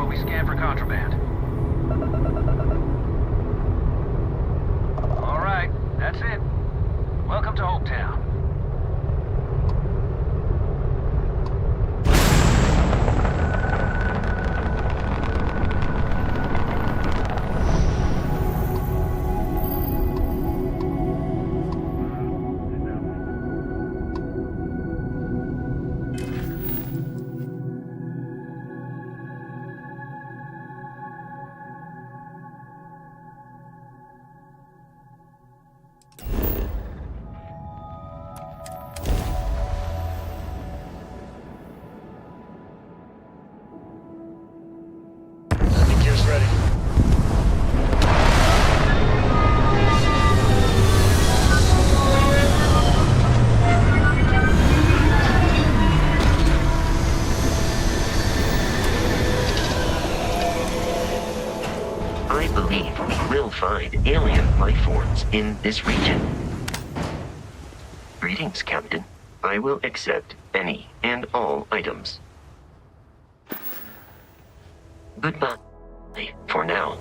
while we scan for contraband. All right, that's it. Welcome to Hopetown. I believe we will find alien life forms in this region. Greetings, Captain. I will accept any and all items. Goodbye for now.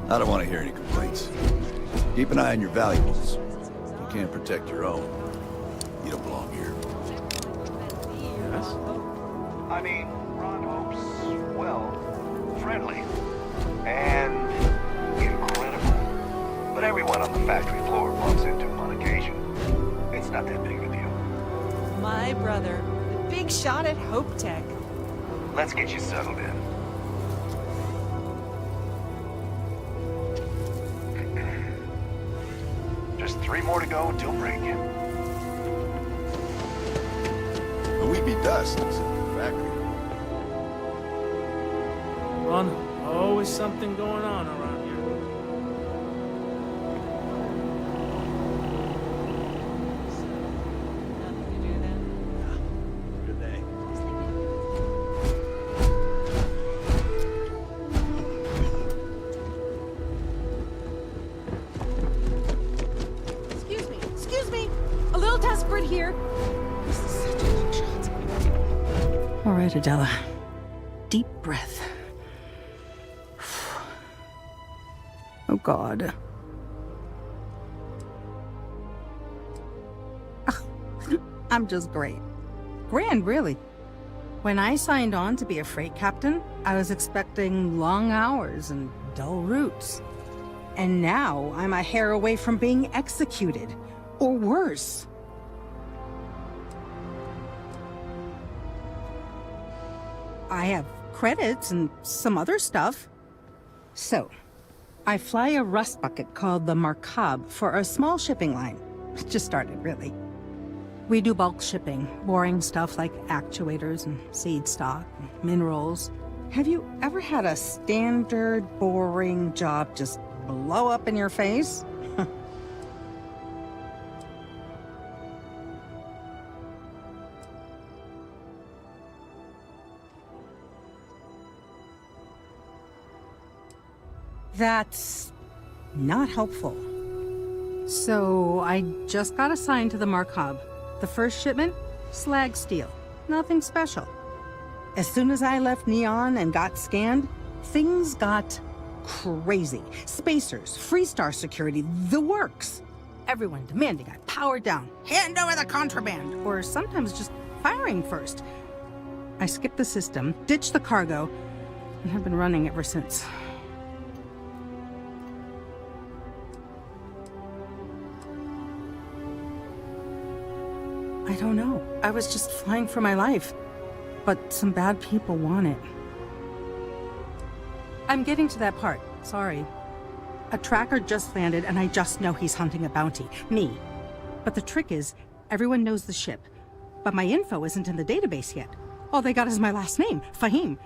I don't want to hear any complaints. Keep an eye on your valuables. If you can't protect your own, you don't belong here. Yes? I mean, Ron Hope's, well, friendly. And incredible. But everyone on the factory floor bumps into him on occasion. It's not that big of a deal. My brother, the big shot at Hope Tech. Let's get you settled in. Just 3 more to go until break-in. But we'd be dust except for the factory. Ron, always something going on around here. Nothing to do then. Good day. Excuse me. A little desperate here. This is such a long shot. All right, Adela. Deep breath. Oh, God. I'm just great. Grand, really. When I signed on to be a freight captain, I was expecting long hours and dull routes. And now I'm a hair away from being executed. Or worse. I have credits and some other stuff. So, I fly a rust bucket called the Markab for a small shipping line. It just started, really. We do bulk shipping, boring stuff like actuators and seed stock, and minerals. Have you ever had a standard, boring job just blow up in your face? That's not helpful. So I just got assigned to the Markab. The first shipment, slag steel. Nothing special. As soon as I left Neon and got scanned, things got crazy. Spacers, Freestar security, the works. Everyone demanding I power down, hand over the contraband, or sometimes just firing first. I skipped the system, ditched the cargo, and have been running ever since. I don't know. I was just flying for my life. But some bad people want it. I'm getting to that part. Sorry. A tracker just landed and I just know he's hunting a bounty. Me. But the trick is, everyone knows the ship. but my info isn't in the database yet. All they got is my last name, Fahim.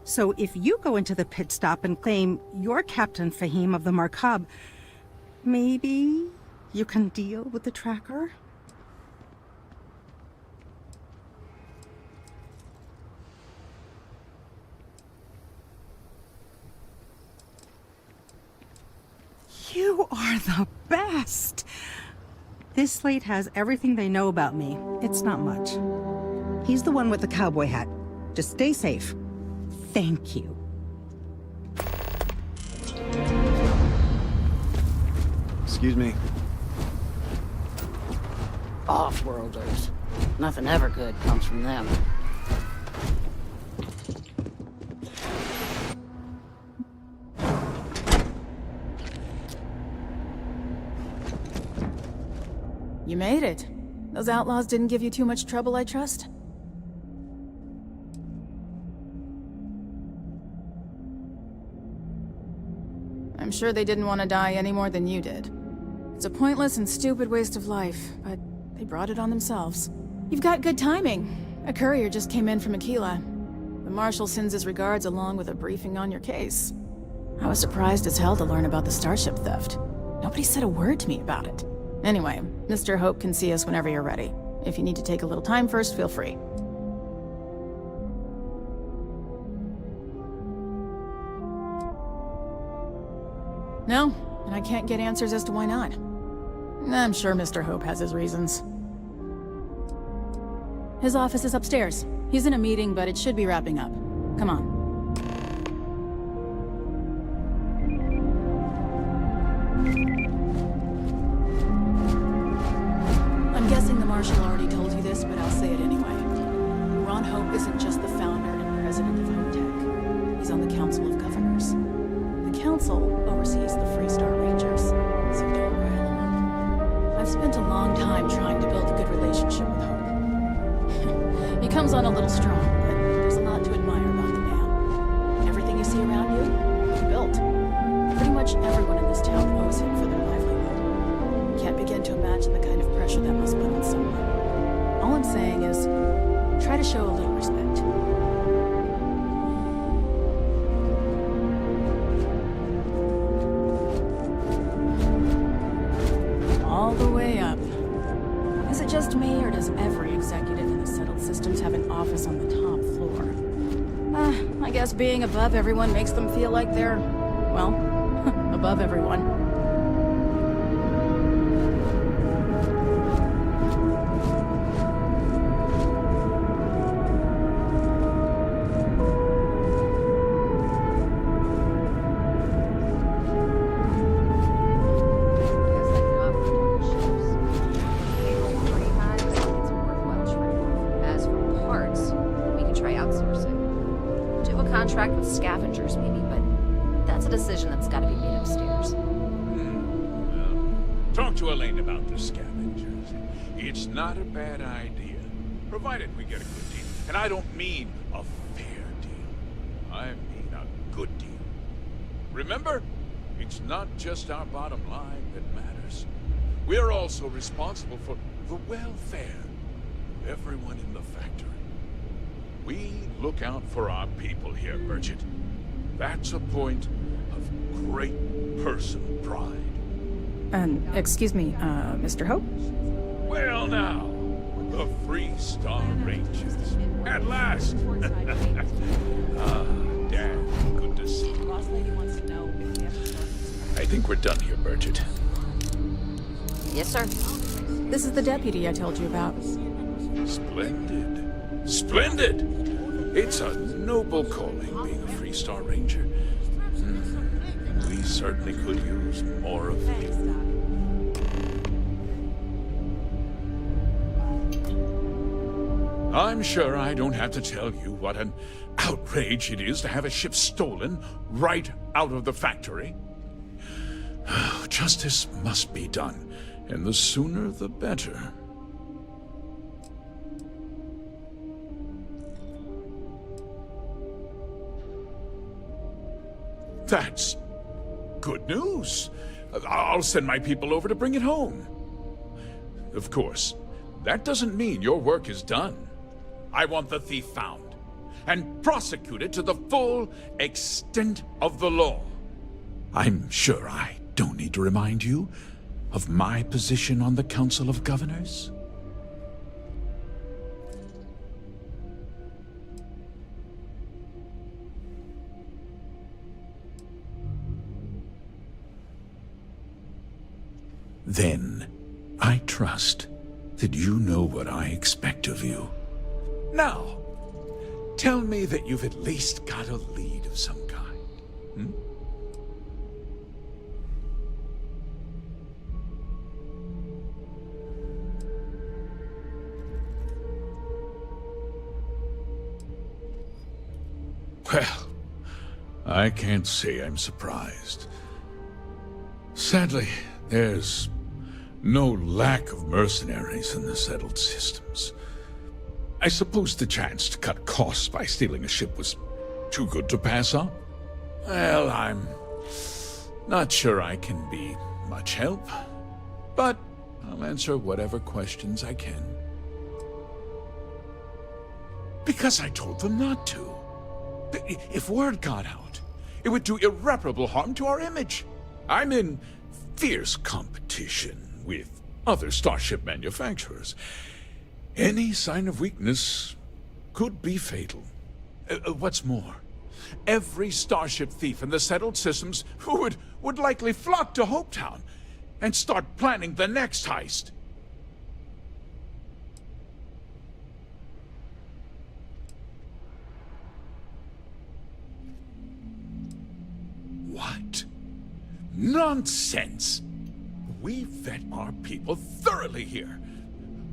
So if you go into the pit stop and claim you're Captain Fahim of the Markab, maybe you can deal with the tracker? You are the best! This slate has everything they know about me. It's not much. He's the one with the cowboy hat. Just stay safe. Thank you. Excuse me. Off-worlders. Nothing ever good comes from them. You made it. Those outlaws didn't give you too much trouble, I trust? I'm sure they didn't want to die any more than you did. It's a pointless and stupid waste of life, but they brought it on themselves. You've got good timing. A courier just came in from Aquila. The Marshal sends his regards along with a briefing on your case. I was surprised as hell to learn about the starship theft. Nobody said a word to me about it. Anyway, Mr. Hope can see us whenever you're ready. If you need to take a little time first, feel free. No, and I can't get answers as to why not. I'm sure Mr. Hope has his reasons. His office is upstairs. He's in a meeting, but it should be wrapping up. Come on. I'm guessing the Marshal already told you this, but I'll say it anyway. Ron Hope isn't just the founder and president of HomeTech. He's on the Council of Governors. The Council oversees the Freestar Rangers, so don't rile him up. I've spent a long time trying to build a good relationship with Hope. He comes on a little strong, but there's a lot to admire about the man. Everything you see around you, he built. Pretty much everyone in this town owes him for their livelihood. Can't begin to imagine the kind of pressure that must put on someone. All I'm saying is, try to show a little respect. All the way up. Is it just me, or does every executive in the settled systems have an office on the top floor? I guess being above everyone makes them feel like they're, well, above everyone. Contract with scavengers, maybe, but that's a decision that's got to be made upstairs. Talk to Elaine about the scavengers. It's not a bad idea, provided we get a good deal. And I don't mean a fair deal. I mean a good deal. Remember, it's not just our bottom line that matters. We're also responsible for the welfare of everyone in the factory. We look out for our people here, Bridget. That's a point of great personal pride. Excuse me, Mr. Hope? Well now, the Freestar Rangers. At last! Dad, good to see you. I think we're done here, Bridget. Yes, sir. This is the deputy I told you about. Splendid. Splendid! It's a noble calling, being a Freestar Ranger. We certainly could use more of you. I'm sure I don't have to tell you what an outrage it is to have a ship stolen right out of the factory. Justice must be done, and the sooner the better. That's good news. I'll send my people over to bring it home. Of course, that doesn't mean your work is done. I want the thief found and prosecuted to the full extent of the law. I'm sure I don't need to remind you of my position on the Council of Governors. Then, I trust that you know what I expect of you. Now, tell me that you've at least got a lead of some kind. Hmm? Well, I can't say I'm surprised. Sadly, there's no lack of mercenaries in the settled systems. I suppose the chance to cut costs by stealing a ship was too good to pass up? Well, I'm not sure I can be much help, but I'll answer whatever questions I can. Because I told them not to. If word got out, it would do irreparable harm to our image. I'm in fierce competition with other starship manufacturers. Any sign of weakness could be fatal. What's more, every starship thief in the settled systems would likely flock to Hopetown and start planning the next heist. What? Nonsense! We vet our people thoroughly here.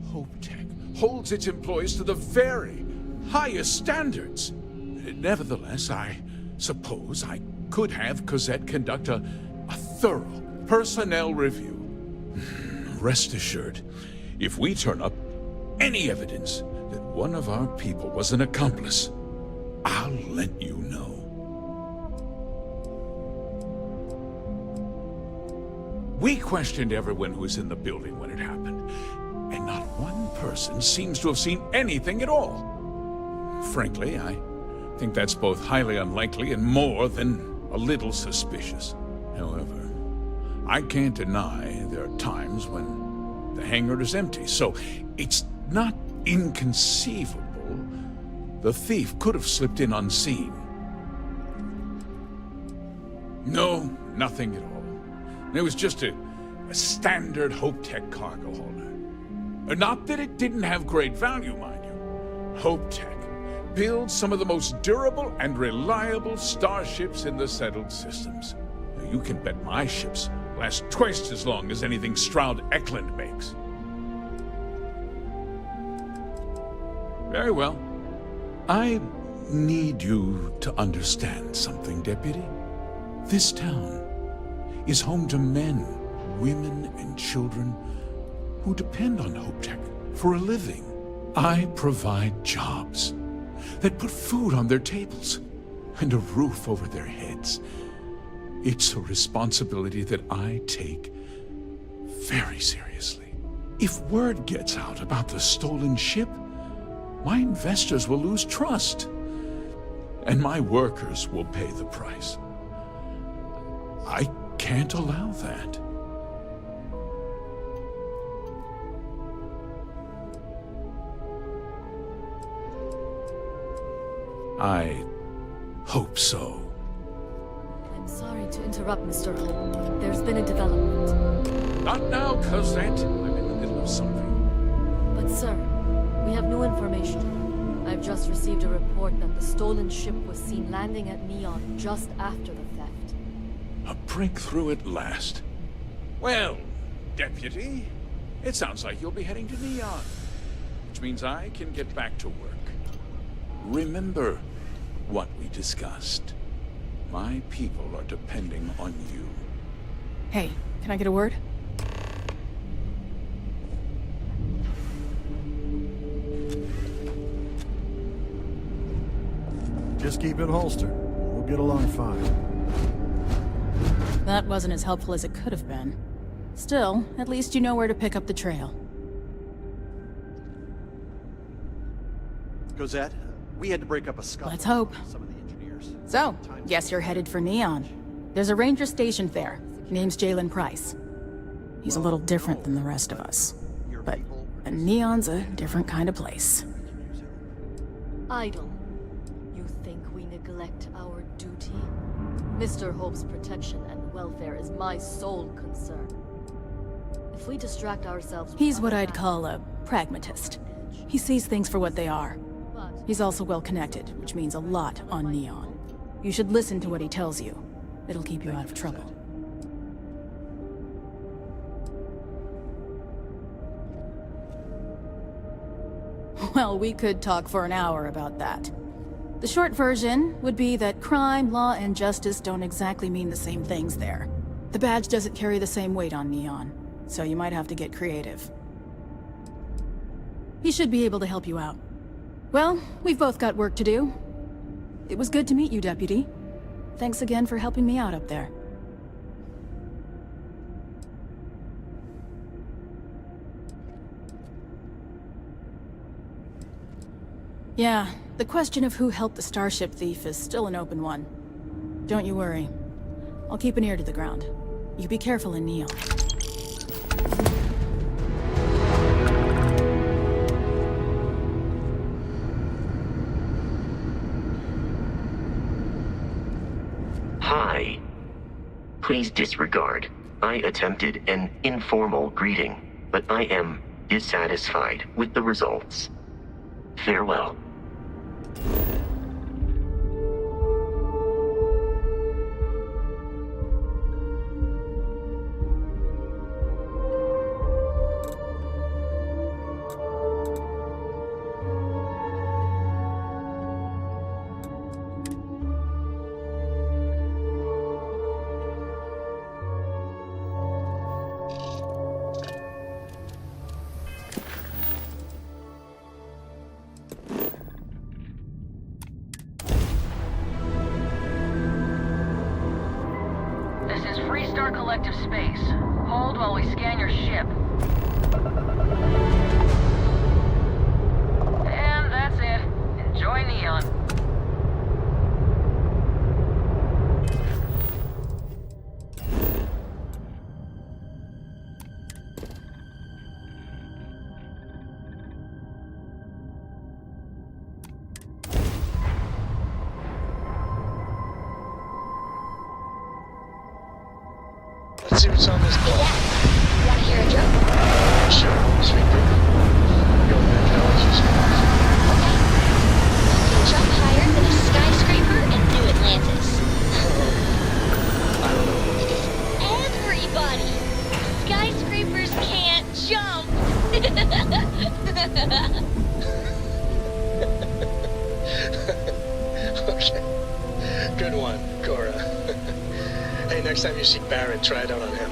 HopeTech holds its employees to the very highest standards. Nevertheless, I suppose I could have Cosette conduct a thorough personnel review. Rest assured, if we turn up any evidence that one of our people was an accomplice, I'll let you know. We questioned everyone who was in the building when it happened, and not one person seems to have seen anything at all. Frankly, I think that's both highly unlikely and more than a little suspicious. However, I can't deny there are times when the hangar is empty, so it's not inconceivable the thief could have slipped in unseen. No, nothing at all. It was just a standard HopeTech cargo holder. Not that it didn't have great value, mind you. HopeTech builds some of the most durable and reliable starships in the settled systems. You can bet my ships last twice as long as anything Stroud Eklund makes. Very well. I need you to understand something, Deputy. This town is home to men, women, and children who depend on HopeTech for a living. I provide jobs that put food on their tables and a roof over their heads. It's a responsibility that I take very seriously. If word gets out about the stolen ship, my investors will lose trust, and my workers will pay the price. I can't allow that. I hope so. I'm sorry to interrupt, Mr. Hope. There's been a development. Not now, Cosette. I'm in the middle of something. But sir, we have new information. I've just received a report that the stolen ship was seen landing at Neon just after the theft. A breakthrough at last. Well, Deputy, it sounds like you'll be heading to Neon, which means I can get back to work. Remember what we discussed. My people are depending on you. Hey, can I get a word? Just keep it holstered. We'll get along fine. That wasn't as helpful as it could have been. Still, at least you know where to pick up the trail. Cosette, we had to break up a scuffle. Let's hope. with some of the engineers. So, guess you're headed for Neon. There's a ranger stationed there. Name's Jalen Price. He's a little different than the rest of us. But Neon's a different kind of place. Idle. You think we neglect our duty? Mr. Hope's protection and welfare is my sole concern. If we distract ourselves... He's what I'd call a pragmatist. He sees things for what they are. He's also well-connected, which means a lot on Neon. You should listen to what he tells you. It'll keep you out of trouble. Well, we could talk for an hour about that. The short version would be that crime, law, and justice don't exactly mean the same things there. The badge doesn't carry the same weight on Neon, so you might have to get creative. He should be able to help you out. Well, we've both got work to do. It was good to meet you, Deputy. Thanks again for helping me out up there. Yeah, the question of who helped the Starship thief is still an open one. Don't you worry. I'll keep an ear to the ground. You be careful in Neon. Hi. Please disregard. I attempted an informal greeting, but I am dissatisfied with the results. Farewell. Freestar Collective Space. Hold while we scan your ship. And that's it. Enjoy Neon. Let's see what's on this call. Yeah. Wanna hear a joke? Sure. Sweet thing. Go ahead, tell us your stories. Okay. You can jump higher than a skyscraper in New Atlantis. I don't know. Everybody! Skyscrapers can't jump! Okay. Good one, Cora. Hey, next time you see Barrett, try it out on him.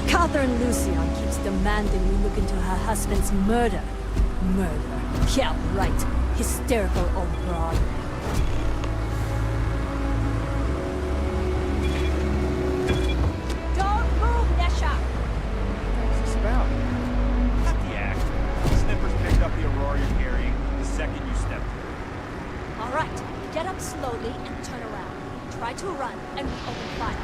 Catherine Lucian keeps demanding we look into her husband's murder. Murder. Yeah, right. Hysterical old broad. Don't move, Nesha! What's this about? Cut the act. Snippers picked up the Aurora you're carrying the second you stepped through. All right, get up slowly and turn around. Try to run and we open fire.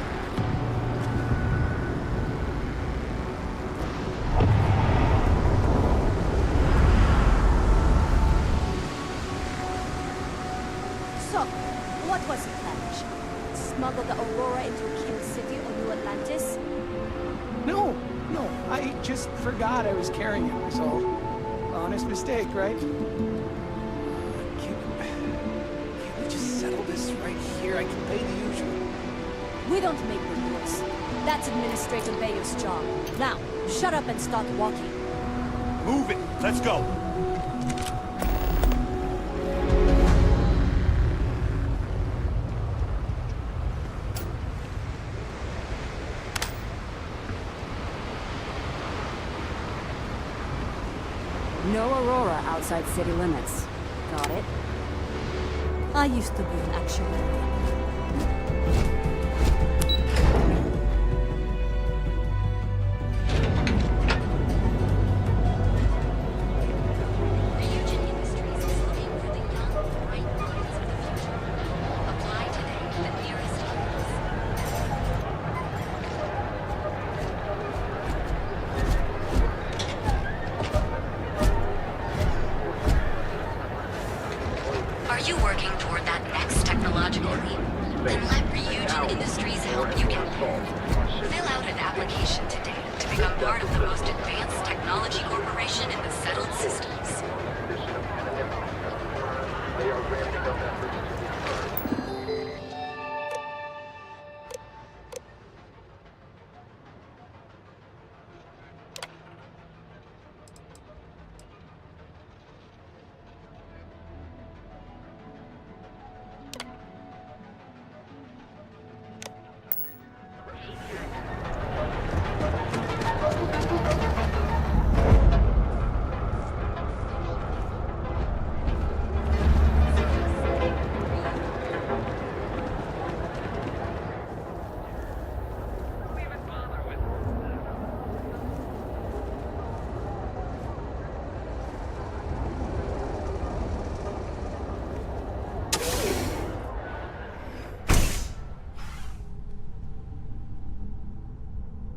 So, what was your plan, Nisha? Smuggle the Aurora into Kill City or New Atlantis? No, I just forgot I was carrying it, was all. Honest mistake, right? Can't we just settle this right here? I can pay the usual. We don't make the rules. That's Administrator Bayer's job. Now, shut up and start walking. Move it! Let's go! No Aurora outside city limits. Got it? I used to be an actuary. Are you working toward that next technological leap? Then let Ryujin Industries help you get there. Fill out an application today to become part of the most advanced technology corporation in the settled systems.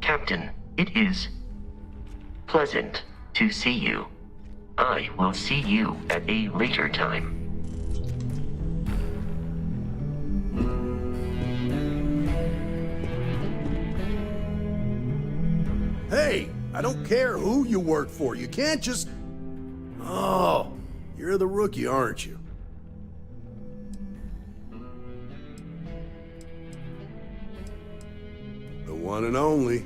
Captain, it is pleasant to see you. I will see you at a later time. Hey, I don't care who you work for. You can't just... Oh, you're the rookie, aren't you? The one and only.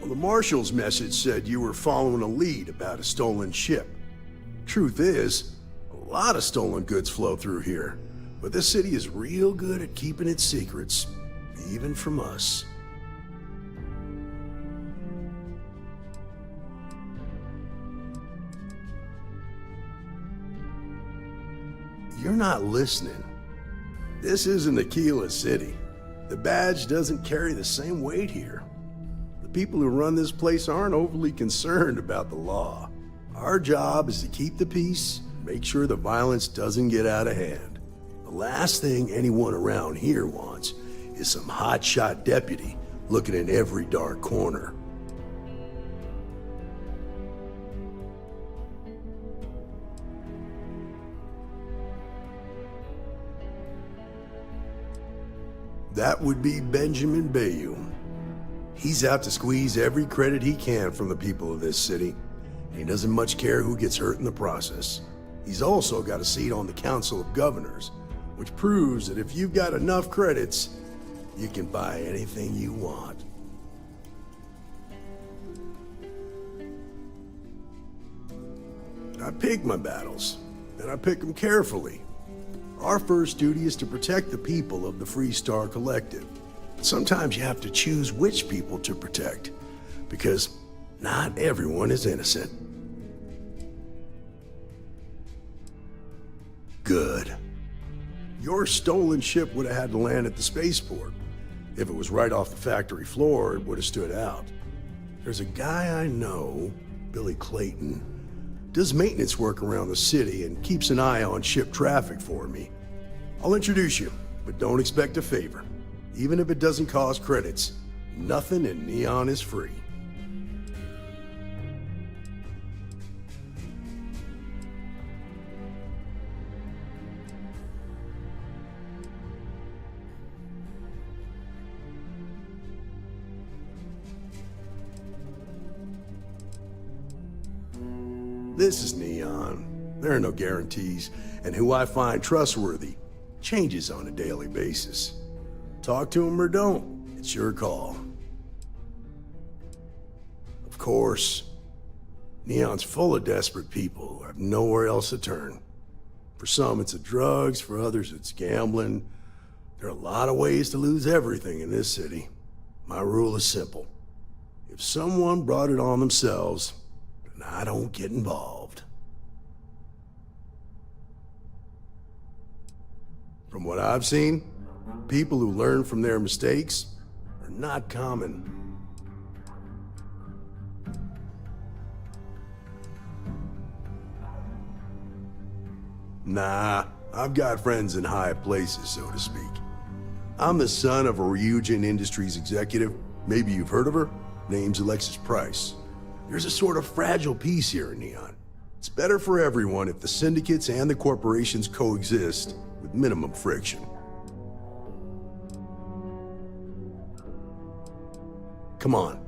Well, the Marshal's message said you were following a lead about a stolen ship. Truth is, a lot of stolen goods flow through here, but this city is real good at keeping its secrets, even from us. You're not listening. This isn't Aquila City. The badge doesn't carry the same weight here. The people who run this place aren't overly concerned about the law. Our job is to keep the peace, make sure the violence doesn't get out of hand. The last thing anyone around here wants is some hotshot deputy looking in every dark corner. That would be Benjamin Bayou. He's out to squeeze every credit he can from the people of this city. He doesn't much care who gets hurt in the process. He's also got a seat on the Council of Governors, which proves that if you've got enough credits, you can buy anything you want. I pick my battles, and I pick them carefully. Our first duty is to protect the people of the Freestar Collective. Sometimes you have to choose which people to protect, because not everyone is innocent. Good. Your stolen ship would have had to land at the spaceport. If it was right off the factory floor, it would have stood out. There's a guy I know, Billy Clayton, does maintenance work around the city and keeps an eye on ship traffic for me. I'll introduce you, but don't expect a favor. Even if it doesn't cost credits, nothing in Neon is free. This is Neon. There are no guarantees, and who I find trustworthy changes on a daily basis. Talk to him or don't, it's your call. Of course, Neon's full of desperate people who have nowhere else to turn. For some, it's the drugs. For others, it's gambling. There are a lot of ways to lose everything in this city. My rule is simple. If someone brought it on themselves, then I don't get involved. From what I've seen, people who learn from their mistakes are not common. Nah, I've got friends in high places, so to speak. I'm the son of a Ryujin Industries executive. Maybe you've heard of her? Name's Alexis Price. There's a sort of fragile peace here in Neon. It's better for everyone if the syndicates and the corporations coexist with minimum friction. Come on.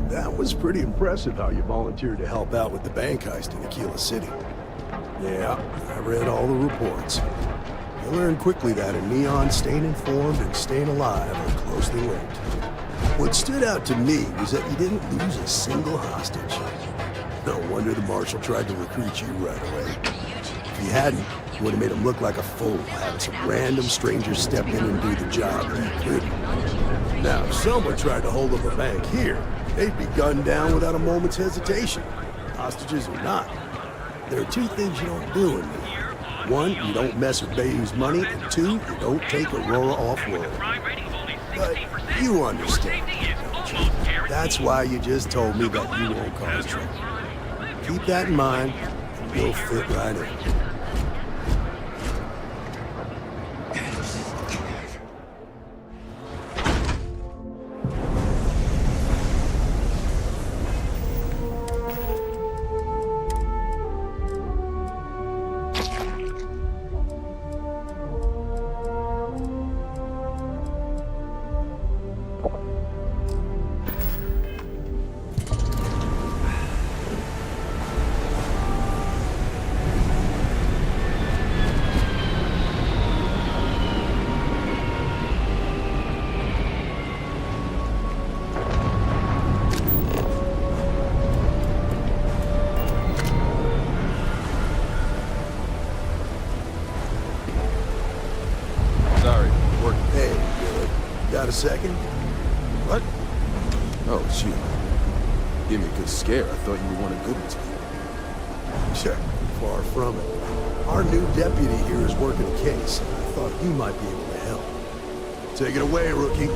That was pretty impressive how you volunteered to help out with the bank heist in Aquila City. Yeah, I read all the reports. I learned quickly that in Neon, staying informed and staying alive are closely linked. What stood out to me was that you didn't lose a single hostage. No wonder the Marshal tried to recruit you right away. If he hadn't, you would have made him look like a fool, having some random stranger step in and do the job that he couldn't. Now, if someone tried to hold up a bank here, they'd be gunned down without a moment's hesitation. Hostages or not. There are two things you don't do in Neon. One, you don't mess with Bayou's money, and two, you don't take Aurora off-world. But you understand, don't you? That's why you just told me that you won't cause trouble. Keep that in mind, and you'll fit right in. Got a second? What? Oh, shoot. Give me a good scare. I thought you were one of Goodman's people. Check. Far from it. Our new deputy here is working a case. I thought you might be able to help. Take it away, rookie.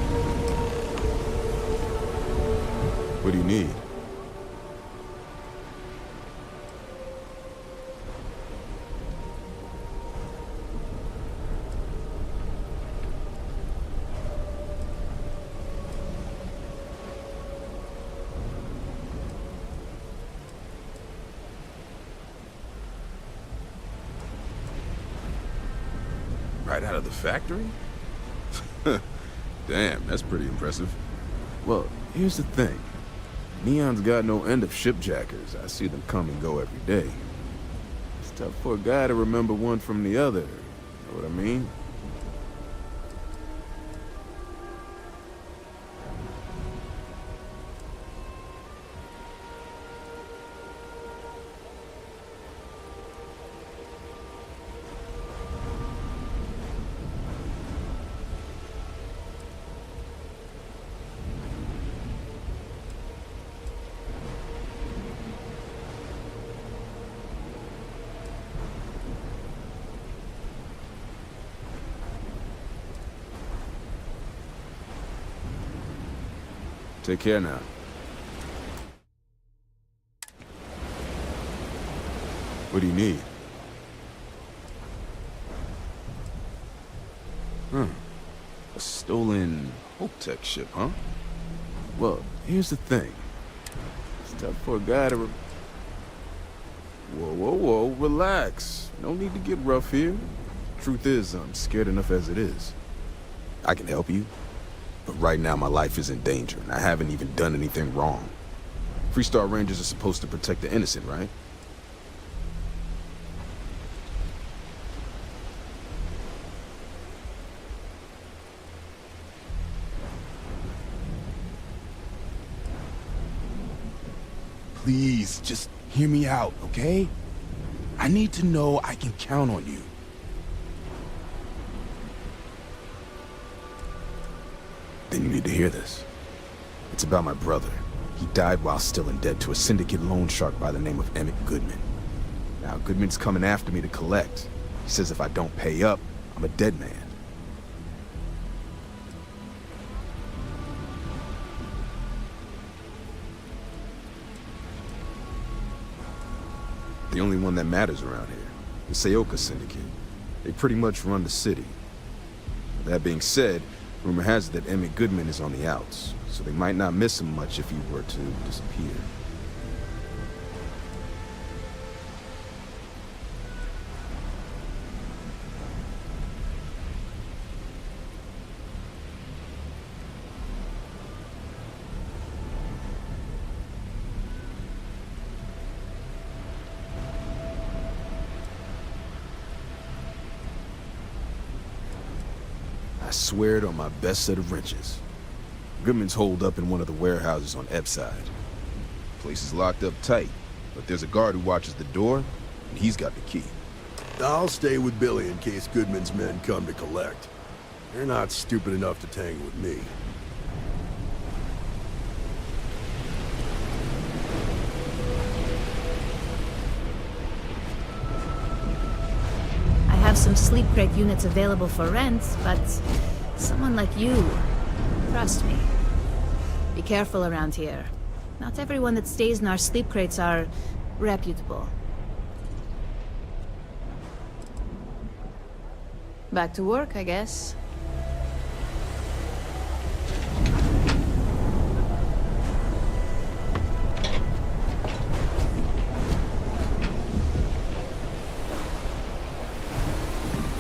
What do you need? Right out of the factory? Damn, that's pretty impressive. Well, here's the thing. Neon's got no end of shipjackers. I see them come and go every day. It's tough for a guy to remember one from the other. You know what I mean? Take care now. What do you need? A stolen HopeTech ship, huh? Well, here's the thing. It's tough for a guy to Whoa, relax. No need to get rough here. Truth is, I'm scared enough as it is. I can help you, but right now my life is in danger, and I haven't even done anything wrong. Freestar Rangers are supposed to protect the innocent, right? Please, just hear me out, okay? I need to know I can count on you. Then you need to hear this. It's about my brother. He died while still in debt to a syndicate loan shark by the name of Emmett Goodman. Now, Goodman's coming after me to collect. He says if I don't pay up, I'm a dead man. The only one that matters around here, the Seoka Syndicate. They pretty much run the city. That being said, rumor has it that Emmett Goodman is on the outs, so they might not miss him much if he were to disappear. I swear it on my best set of wrenches. Goodman's holed up in one of the warehouses on Epside. Place is locked up tight, but there's a guard who watches the door, and he's got the key. I'll stay with Billy in case Goodman's men come to collect. They're not stupid enough to tangle with me. I have some sleep crate units available for rent, but someone like you, trust me. Be careful around here. Not everyone that stays in our sleep crates are reputable. Back to work, I guess.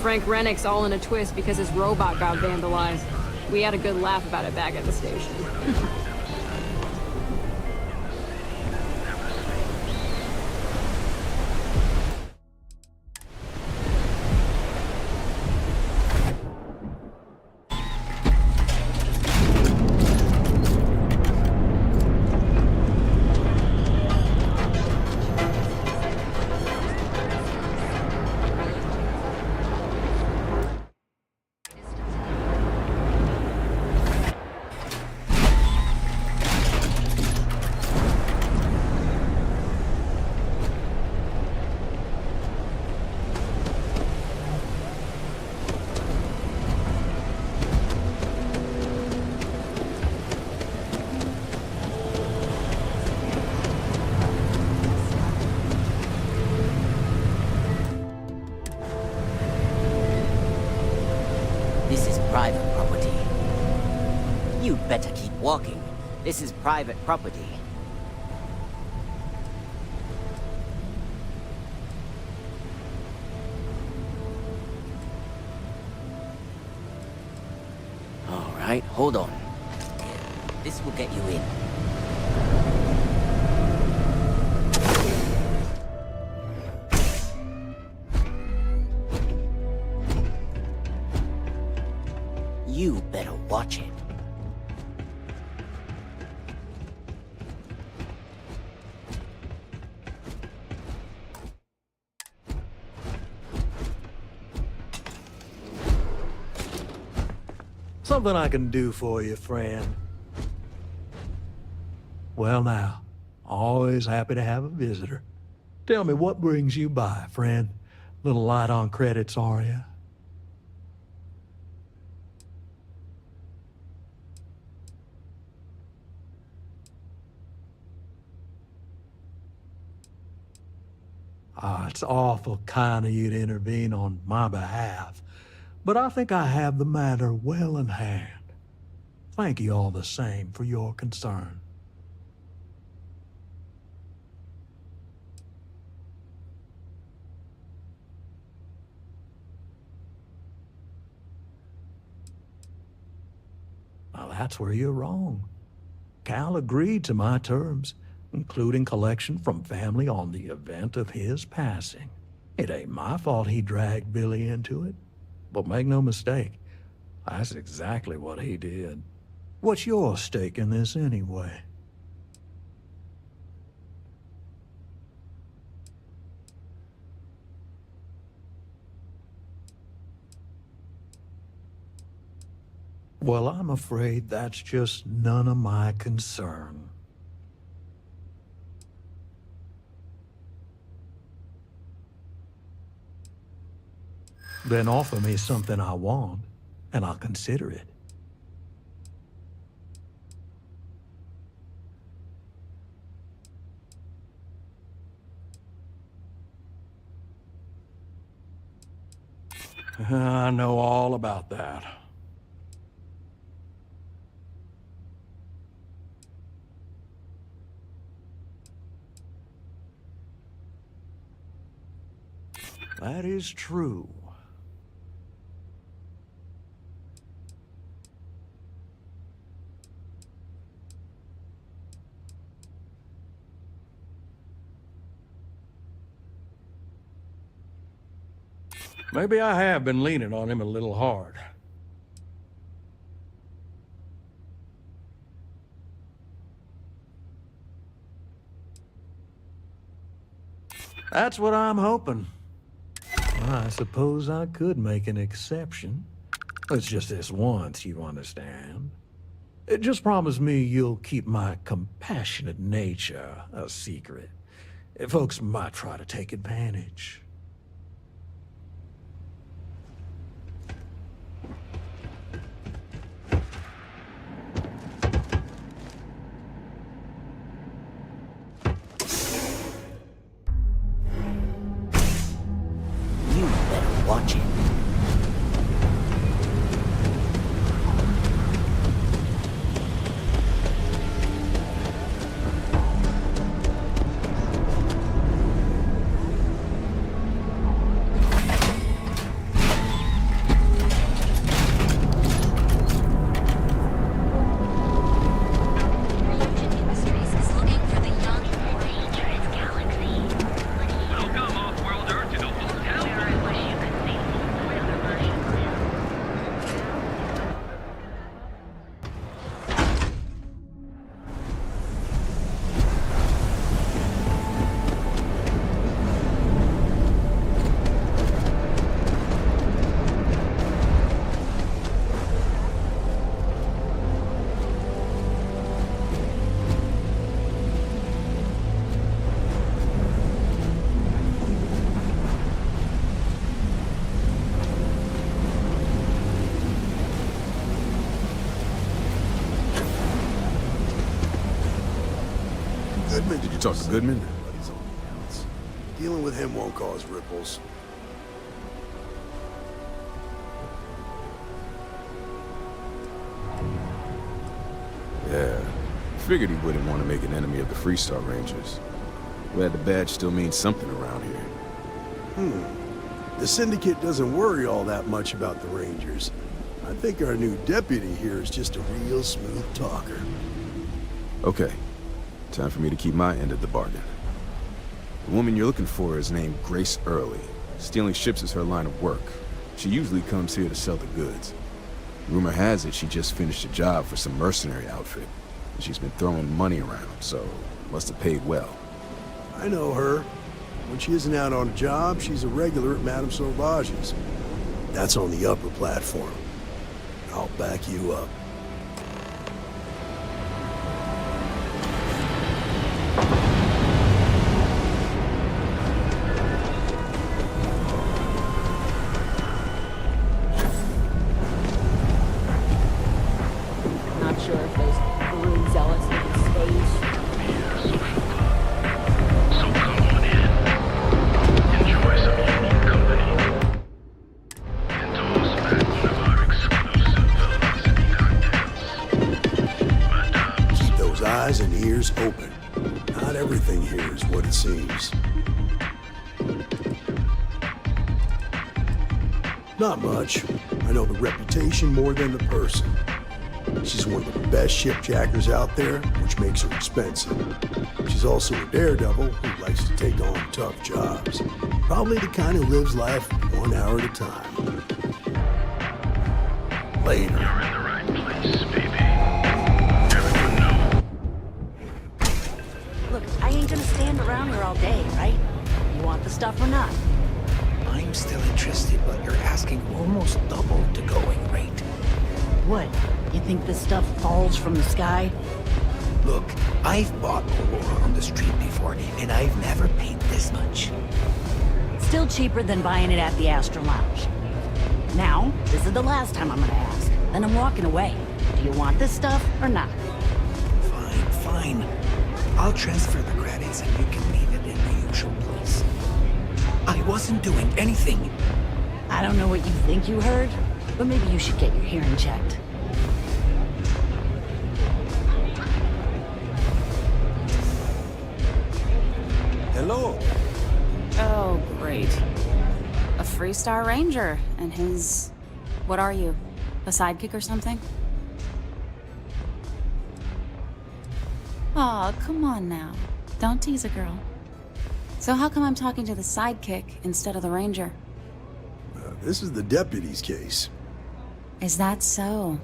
Frank Rennick's all in a twist because his robot got vandalized. We had a good laugh about it back at the station. This is private property. You better keep walking. This is private property. All right, hold on. This will get you in. You better watch it. Something I can do for you, friend. Well now, always happy to have a visitor. Tell me, what brings you by, friend? Little light on credits, are you? It's awful kind of you to intervene on my behalf, but I think I have the matter well in hand. Thank you all the same for your concern. Well, that's where you're wrong. Cal agreed to my terms, including collection from family on the event of his passing. It ain't my fault he dragged Billy into it. But make no mistake, that's exactly what he did. What's your stake in this anyway? Well, I'm afraid that's just none of my concern. Then offer me something I want, and I'll consider it. I know all about that. That is true. Maybe I have been leaning on him a little hard. That's what I'm hoping. I suppose I could make an exception. It's just this once, you understand. Just promise me you'll keep my compassionate nature a secret. Folks might try to take advantage. Watch it. Goodman? Did you talk to Goodman? Dealing with him won't cause ripples. Yeah. Figured he wouldn't want to make an enemy of the Freestar Rangers. Glad the badge still means something around here. The Syndicate doesn't worry all that much about the Rangers. I think our new deputy here is just a real smooth talker. Okay. Time for me to keep my end of the bargain. The woman you're looking for is named Grace Early. Stealing ships is her line of work. She usually comes here to sell the goods. Rumor has it she just finished a job for some mercenary outfit. And she's been throwing money around, so must have paid well. I know her. When she isn't out on a job, she's a regular at Madame Sauvage's. That's on the upper platform. I'll back you up. Not sure if those Maroon zealots live in space. So come on in. Enjoy some unique company. And toss back one of our exclusive velocity cocktails. Keep those eyes and ears open. Not everything here is what it seems. Not much. I know the reputation more than the person. She's one of the best shipjackers out there, which makes her expensive. She's also a daredevil who likes to take on tough jobs. Probably the kind who lives life 1 hour at a time. Later. You're in the right place, baby. Everyone know. Look, I ain't gonna stand around here all day, right? You want the stuff or not? I'm still interested, but you're asking almost double the going rate. What? You think this stuff falls from the sky? Look, I've bought Aurora on the street before, and I've never paid this much. Still cheaper than buying it at the Astra Lounge. Now, this is the last time I'm gonna ask. Then I'm walking away. Do you want this stuff or not? Fine. I'll transfer the credits and you can leave it in the usual place. I wasn't doing anything. I don't know what you think you heard, but maybe you should get your hearing checked. Hello. Oh, great. A Freestar Ranger and his... What are you? A sidekick or something? Aw, come on now. Don't tease a girl. So how come I'm talking to the sidekick instead of the Ranger? This is the deputy's case. Is that so?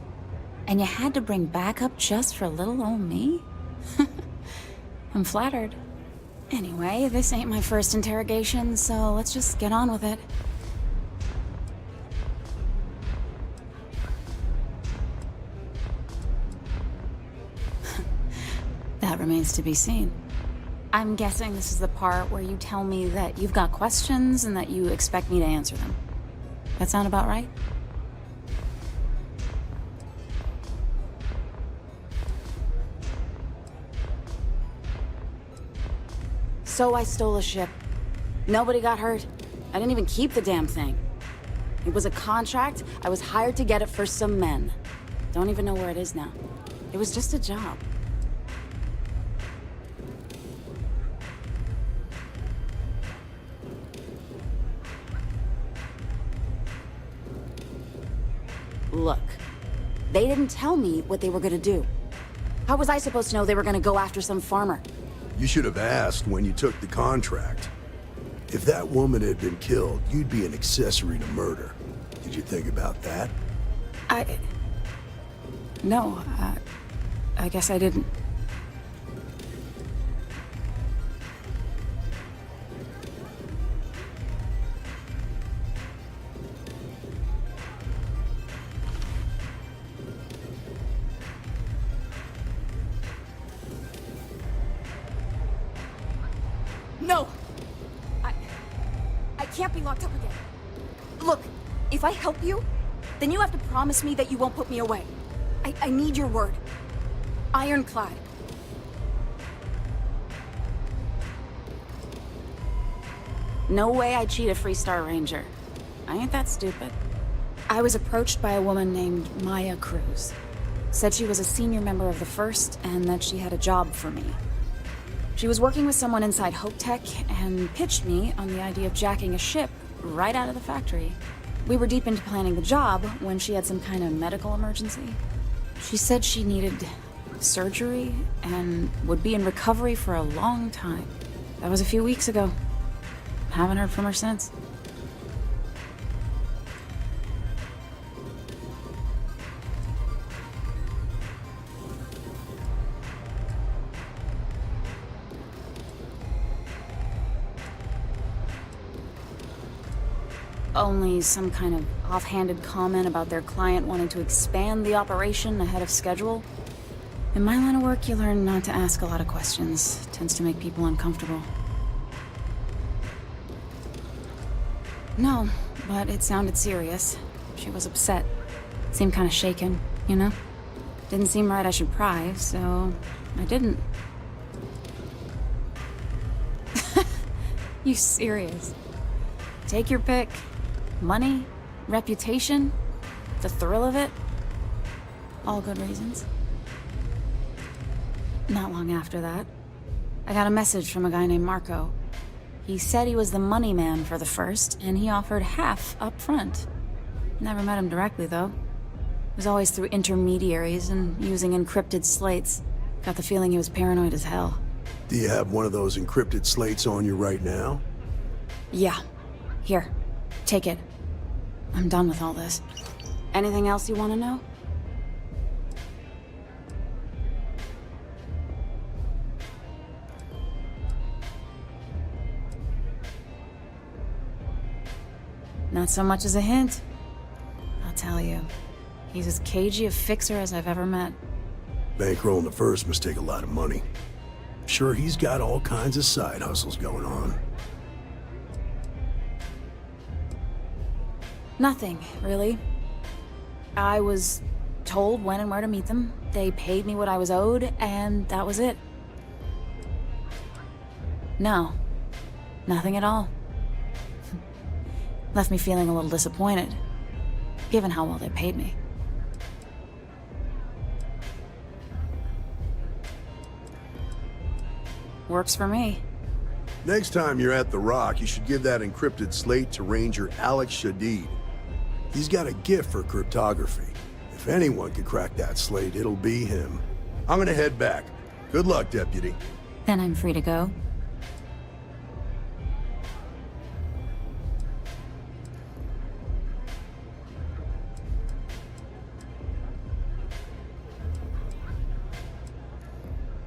And you had to bring backup just for little old me? I'm flattered. Anyway, this ain't my first interrogation, so let's just get on with it. That remains to be seen. I'm guessing this is the part where you tell me that you've got questions and that you expect me to answer them. That sound about right? So I stole a ship. Nobody got hurt. I didn't even keep the damn thing. It was a contract. I was hired to get it for some men. Don't even know where it is now. It was just a job. Look, they didn't tell me what they were gonna do. How was I supposed to know they were gonna go after some farmer? You should have asked when you took the contract. If that woman had been killed, you'd be an accessory to murder. Did you think about that? No, I guess I didn't. No! I can't be locked up again. Look, if I help you, then you have to promise me that you won't put me away. I need your word. Ironclad. No way I'd cheat a Freestar Ranger. I ain't that stupid. I was approached by a woman named Maya Cruz. Said she was a senior member of the First and that she had a job for me. She was working with someone inside Hope Tech and pitched me on the idea of jacking a ship right out of the factory. We were deep into planning the job when she had some kind of medical emergency. She said she needed surgery and would be in recovery for a long time. That was a few weeks ago. Haven't heard from her since. Only some kind of offhanded comment about their client wanting to expand the operation ahead of schedule. In my line of work, you learn not to ask a lot of questions. It tends to make people uncomfortable. No, but it sounded serious. She was upset. Seemed kind of shaken, you know? Didn't seem right I should pry, so I didn't. You serious? Take your pick. Money, reputation, the thrill of it. All good reasons. Not long after that, I got a message from a guy named Marco. He said he was the money man for the First, and he offered half up front. Never met him directly, though. was always through intermediaries and using encrypted slates. Got the feeling he was paranoid as hell. Do you have one of those encrypted slates on you right now? Yeah. Here. Take it. I'm done with all this. Anything else you want to know? Not so much as a hint. I'll tell you. He's as cagey a fixer as I've ever met. Bankrolling the first must take a lot of money. Sure, he's got all kinds of side hustles going on. Nothing, really. I was told when and where to meet them. They paid me what I was owed, and that was it. No. Nothing at all. Left me feeling a little disappointed, given how well they paid me. Works for me. Next time you're at The Rock, you should give that encrypted slate to Ranger Alex Shadid. He's got a gift for cryptography. If anyone could crack that slate, it'll be him. I'm gonna head back. Good luck, Deputy. Then I'm free to go.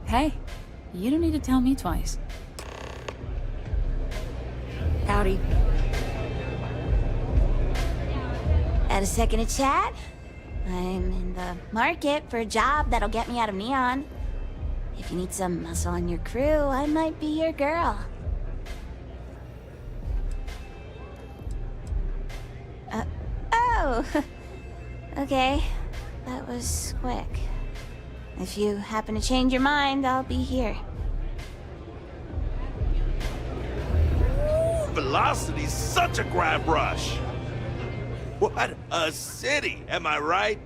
Hey, you don't need to tell me twice. Howdy. Got a second to chat? I'm in the market for a job that'll get me out of Neon. If you need some muscle on your crew, I might be your girl. Oh! Okay, that was quick. If you happen to change your mind, I'll be here. Velocity's such a grab rush. What a city, am I right?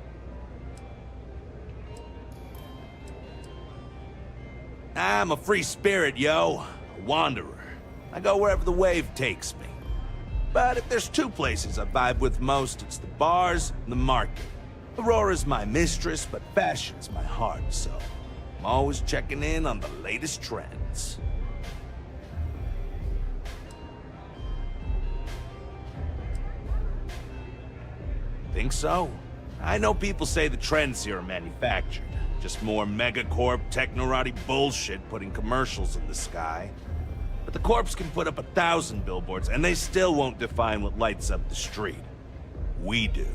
I'm a free spirit, yo. A wanderer. I go wherever the wave takes me. But if there's two places I vibe with most, it's the bars and the market. Aurora's my mistress, but fashion's my heart, so I'm always checking in on the latest trends. Think so? I know people say the trends here are manufactured. Just more megacorp, technorati bullshit putting commercials in the sky. But the corps can put up 1,000 billboards, and they still won't define what lights up the street. We do.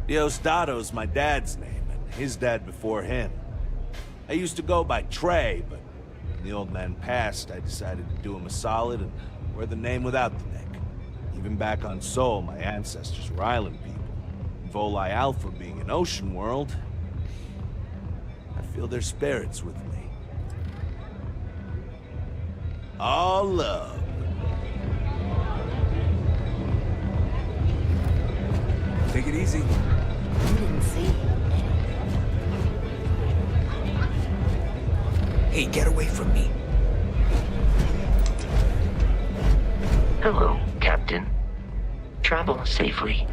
Diosdado's my dad's name, and his dad before him. I used to go by Trey, but when the old man passed, I decided to do him a solid and wear the name without the neck. Even back on Sol, my ancestors were island people. Volii Alpha being an ocean world, I feel their spirits with me. All love. Take it easy. You didn't see. Hey, get away from me. Hello, Captain. Travel safely.